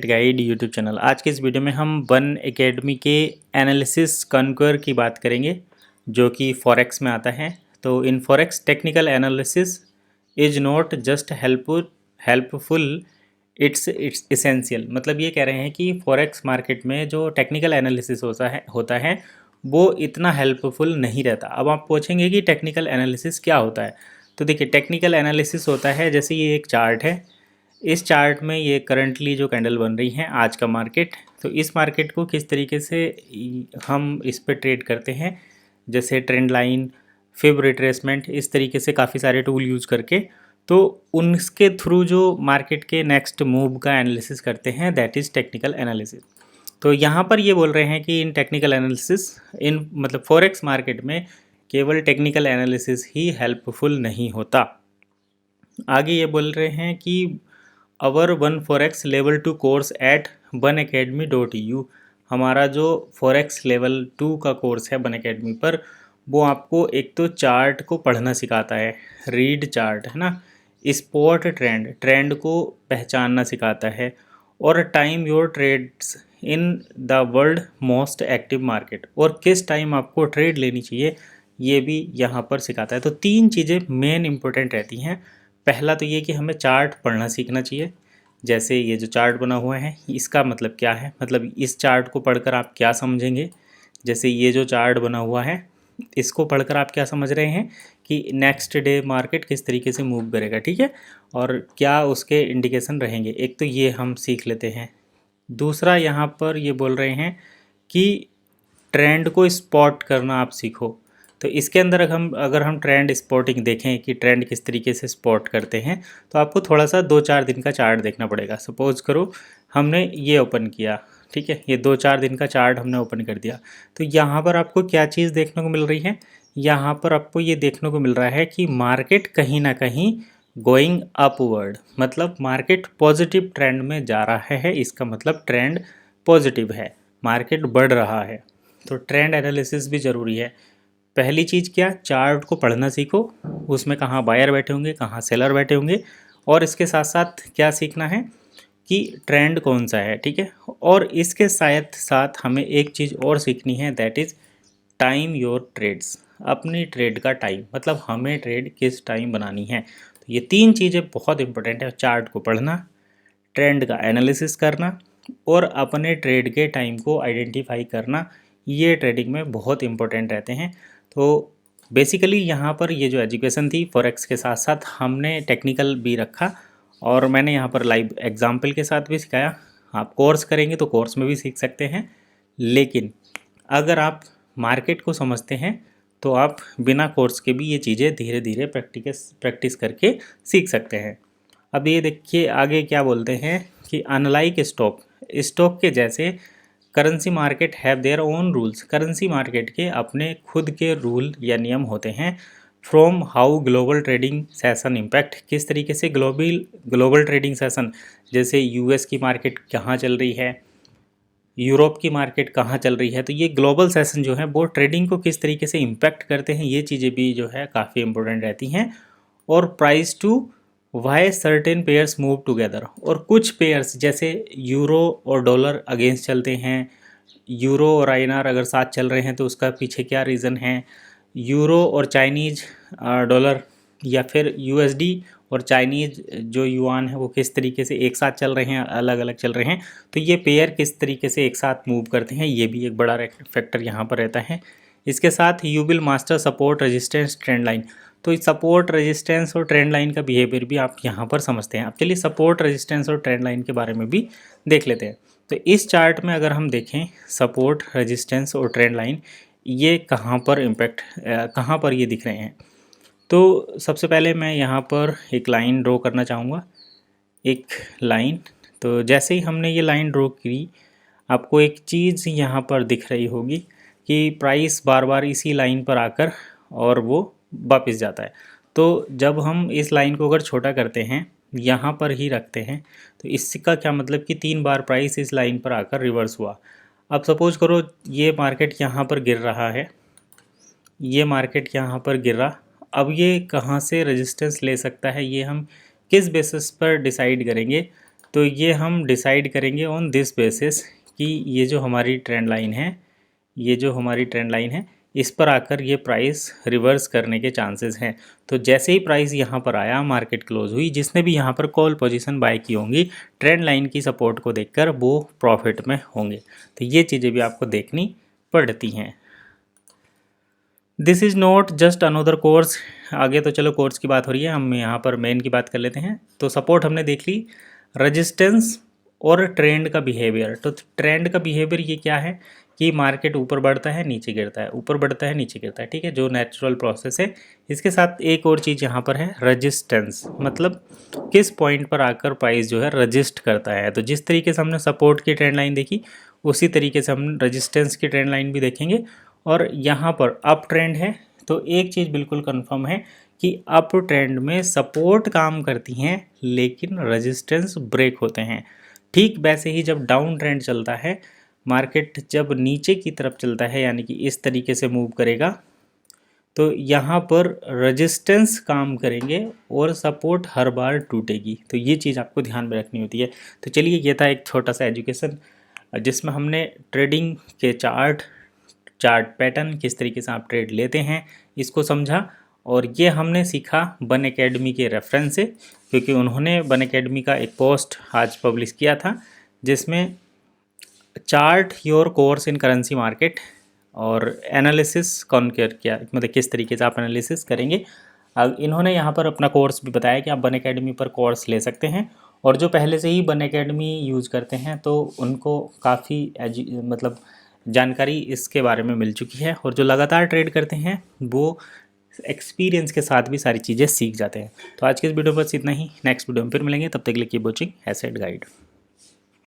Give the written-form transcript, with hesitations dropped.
Guide YouTube channel. आज के इस वीडियो में हम वन एकेडमी के एनालिसिस कॉन्कर की बात करेंगे जो कि फॉरेक्स में आता है। तो इन forex technical analysis is not just helpful, it's essential. मतलब ये कह रहे हैं कि फॉरेक्स मार्केट में जो टेक्निकल एनालिसिस होता है वो इतना हेल्पफुल नहीं रहता। अब आप पूछेंगे कि टेक्निकल एनालिसिस क्या होता है। तो देखिए, टेक्निकल एनालिसिस होता है, जैसे ये एक चार्ट है, इस चार्ट में ये करंटली जो कैंडल बन रही है आज का मार्केट, तो इस मार्केट को किस तरीके से हम इस पे ट्रेड करते हैं, जैसे ट्रेंड लाइन, फिब रिट्रेसमेंट, इस तरीके से काफ़ी सारे टूल यूज़ करके, तो उनके थ्रू जो मार्केट के नेक्स्ट मूव का एनालिसिस करते हैं, दैट इज़ टेक्निकल एनालिसिस। तो यहाँ पर ये बोल रहे हैं कि इन टेक्निकल एनालिसिस मतलब फॉरेक्स मार्केट में केवल टेक्निकल एनालिसिस ही हेल्पफुल नहीं होता। आगे ये बोल रहे हैं कि our one forex level 2 course at oneacademy.eu, हमारा जो फॉरेक्स लेवल 2 का कोर्स है वन एकेडमी पर, वो आपको एक तो चार्ट को पढ़ना सिखाता है, रीड चार्ट है ना, स्पॉट ट्रेंड को पहचानना सिखाता है, और time your trades in the world most active market, और किस टाइम आपको ट्रेड लेनी चाहिए ये भी यहाँ पर सिखाता है। तो तीन चीज़ें मेन इंपॉर्टेंट रहती हैं। पहला तो ये कि हमें चार्ट पढ़ना सीखना चाहिए। जैसे ये जो चार्ट बना हुआ है इसका मतलब क्या है, मतलब इस चार्ट को पढ़कर आप क्या समझेंगे। जैसे ये जो चार्ट बना हुआ है इसको पढ़कर आप क्या समझ रहे हैं कि नेक्स्ट डे मार्केट किस तरीके से मूव करेगा, ठीक है, और क्या उसके इंडिकेशन रहेंगे। एक तो ये हम सीख लेते हैं। दूसरा यहाँ पर ये बोल रहे हैं कि ट्रेंड को स्पॉट करना आप सीखो। तो इसके अंदर अगर हम ट्रेंड स्पॉटिंग देखें कि ट्रेंड किस तरीके से स्पॉट करते हैं, तो आपको थोड़ा सा 2-4 दिन का चार्ट देखना पड़ेगा। सपोज़ करो हमने ये ओपन किया, ठीक है, ये 2-4 दिन का चार्ट हमने ओपन कर दिया, तो यहाँ पर आपको क्या चीज़ देखने को मिल रही है, यहाँ पर आपको ये देखने को मिल रहा है कि मार्केट कहीं ना कहीं गोइंग अपवर्ड, मतलब मार्केट पॉजिटिव ट्रेंड में जा रहा है। इसका मतलब ट्रेंड पॉजिटिव है, मार्केट बढ़ रहा है। तो ट्रेंड एनालिसिस भी ज़रूरी है। पहली चीज़ क्या, चार्ट को पढ़ना सीखो, उसमें कहाँ बायर बैठे होंगे कहाँ सेलर बैठे होंगे, और इसके साथ साथ क्या सीखना है कि ट्रेंड कौन सा है, ठीक है। और इसके साथ साथ हमें एक चीज़ और सीखनी है, that is time your trades, अपनी ट्रेड का टाइम, मतलब हमें ट्रेड किस टाइम बनानी है। तो ये तीन चीज़ें बहुत इंपॉर्टेंट है, चार्ट को पढ़ना, ट्रेंड का एनालिसिस करना, और अपने ट्रेड के टाइम को आइडेंटिफाई करना, ये ट्रेडिंग में बहुत इंपॉर्टेंट रहते हैं। तो बेसिकली यहाँ पर ये जो एजुकेशन थी फॉरेक्स के साथ साथ हमने टेक्निकल भी रखा, और मैंने यहाँ पर लाइव एग्जाम्पल के साथ भी सिखाया। आप कोर्स करेंगे तो कोर्स में भी सीख सकते हैं, लेकिन अगर आप मार्केट को समझते हैं तो आप बिना कोर्स के भी ये चीज़ें धीरे धीरे प्रैक्टिस करके सीख सकते हैं। अब ये देखिए आगे क्या बोलते हैं कि अनलाइक स्टॉक के जैसे currency market have their own rules, currency market के अपने खुद के रूल या नियम होते हैं। From how global trading session impact, किस तरीके से ग्लोबल ट्रेडिंग सेशन, जैसे यूएस की मार्केट कहाँ चल रही है, यूरोप की मार्केट कहाँ चल रही है, तो ये ग्लोबल सेशन जो है वो ट्रेडिंग को किस तरीके से इम्पैक्ट करते हैं, ये चीज़ें भी जो है काफ़ी इंपॉर्टेंट रहती हैं। और price to why certain pairs move together, और कुछ पेयर्स जैसे यूरो और डॉलर अगेंस्ट चलते हैं, यूरो और आईएनआर अगर साथ चल रहे हैं तो उसका पीछे क्या रीज़न है, यूरो और चाइनीज़ डॉलर, या फिर यूएसडी और चाइनीज़ जो युआन है वो किस तरीके से एक साथ चल रहे हैं, अलग अलग चल रहे हैं, तो ये पेयर किस तरीके से एक साथ मूव करते हैं, ये भी एक बड़ा फैक्टर यहाँ पर रहता है। इसके साथ you will master support resistance trend line, तो इस सपोर्ट रेजिस्टेंस और ट्रेंड लाइन का बिहेवियर भी आप यहाँ पर समझते हैं। अब चलिए सपोर्ट रेजिस्टेंस और ट्रेंड लाइन के बारे में भी देख लेते हैं। तो इस चार्ट में अगर हम देखें सपोर्ट रेजिस्टेंस और ट्रेंड लाइन, ये कहाँ पर ये दिख रहे हैं, तो सबसे पहले मैं यहाँ पर एक लाइन ड्रॉ करना चाहूँगा, एक लाइन। तो जैसे ही हमने ये लाइन ड्रॉ की, आपको एक चीज़ यहाँ पर दिख रही होगी कि प्राइस बार बार इसी लाइन पर आकर और वो वापस जाता है। तो जब हम इस लाइन को अगर छोटा करते हैं, यहाँ पर ही रखते हैं, तो इसका क्या मतलब कि 3 बार प्राइस इस लाइन पर आकर रिवर्स हुआ। अब सपोज करो ये मार्केट यहाँ पर गिर रहा है, ये मार्केट यहाँ पर गिर रहा, अब ये कहाँ से रेजिस्टेंस ले सकता है, ये हम किस बेसिस पर डिसाइड करेंगे, तो ये हम डिसाइड करेंगे ऑन दिस बेसिस कि ये जो हमारी ट्रेंड लाइन है, ये जो हमारी ट्रेंड लाइन है, इस पर आकर ये प्राइस रिवर्स करने के चांसेस हैं। तो जैसे ही प्राइस यहाँ पर आया, मार्केट क्लोज हुई, जिसने भी यहाँ पर कॉल पोजीशन बाय की होंगी, ट्रेंड लाइन की सपोर्ट को देखकर वो प्रॉफिट में होंगे। तो ये चीज़ें भी आपको देखनी पड़ती हैं। This is not just another course. आगे तो चलो कोर्स की बात हो रही है, हम यहाँ पर मेन की बात कर लेते हैं। तो सपोर्ट हमने देख ली, रजिस्टेंस और ट्रेंड का बिहेवियर। तो ट्रेंड का बिहेवियर ये क्या है कि मार्केट ऊपर बढ़ता है, नीचे गिरता है, ऊपर बढ़ता है, नीचे गिरता है, ठीक है, जो नेचुरल प्रोसेस है। इसके साथ एक और चीज़ यहाँ पर है, रजिस्टेंस, मतलब किस पॉइंट पर आकर प्राइस जो है रजिस्ट करता है। तो जिस तरीके से हमने सपोर्ट की ट्रेंड लाइन देखी, उसी तरीके से हम रजिस्टेंस की ट्रेंड लाइन भी देखेंगे। और यहाँ पर अप ट्रेंड है, तो एक चीज़ बिल्कुल कंफर्म है कि अप ट्रेंड में सपोर्ट काम करती हैं लेकिन रेजिस्टेंस ब्रेक होते हैं। ठीक वैसे ही जब डाउन ट्रेंड चलता है, मार्केट जब नीचे की तरफ चलता है, यानी कि इस तरीके से मूव करेगा, तो यहाँ पर रेजिस्टेंस काम करेंगे और सपोर्ट हर बार टूटेगी। तो ये चीज़ आपको ध्यान में रखनी होती है। तो चलिए, ये था एक छोटा सा एजुकेशन जिसमें हमने ट्रेडिंग के चार्ट पैटर्न, किस तरीके से आप ट्रेड लेते हैं, इसको समझा। और ये हमने सीखा बन एकेडमी के रेफरेंस से, क्योंकि उन्होंने बन एकेडमी का एक पोस्ट आज पब्लिश किया था जिसमें chart your course in currency market और एनालिसिस कॉन्कर किया, मतलब किस तरीके से आप एनालिसिस करेंगे। इन्होंने यहाँ पर अपना कोर्स भी बताया कि आप बन एकेडमी पर कोर्स ले सकते हैं। और जो पहले से ही बन एकेडमी यूज़ करते हैं तो उनको काफ़ी मतलब जानकारी इसके बारे में मिल चुकी है। और जो लगातार ट्रेड करते हैं वो एक्सपीरियंस के साथ भी सारी चीज़ें सीख जाते हैं। तो आज के इस वीडियो पर बस इतना ही। नेक्स्ट वीडियो में फिर मिलेंगे, तब तक के लिए कीप वॉचिंग एसेट गाइड।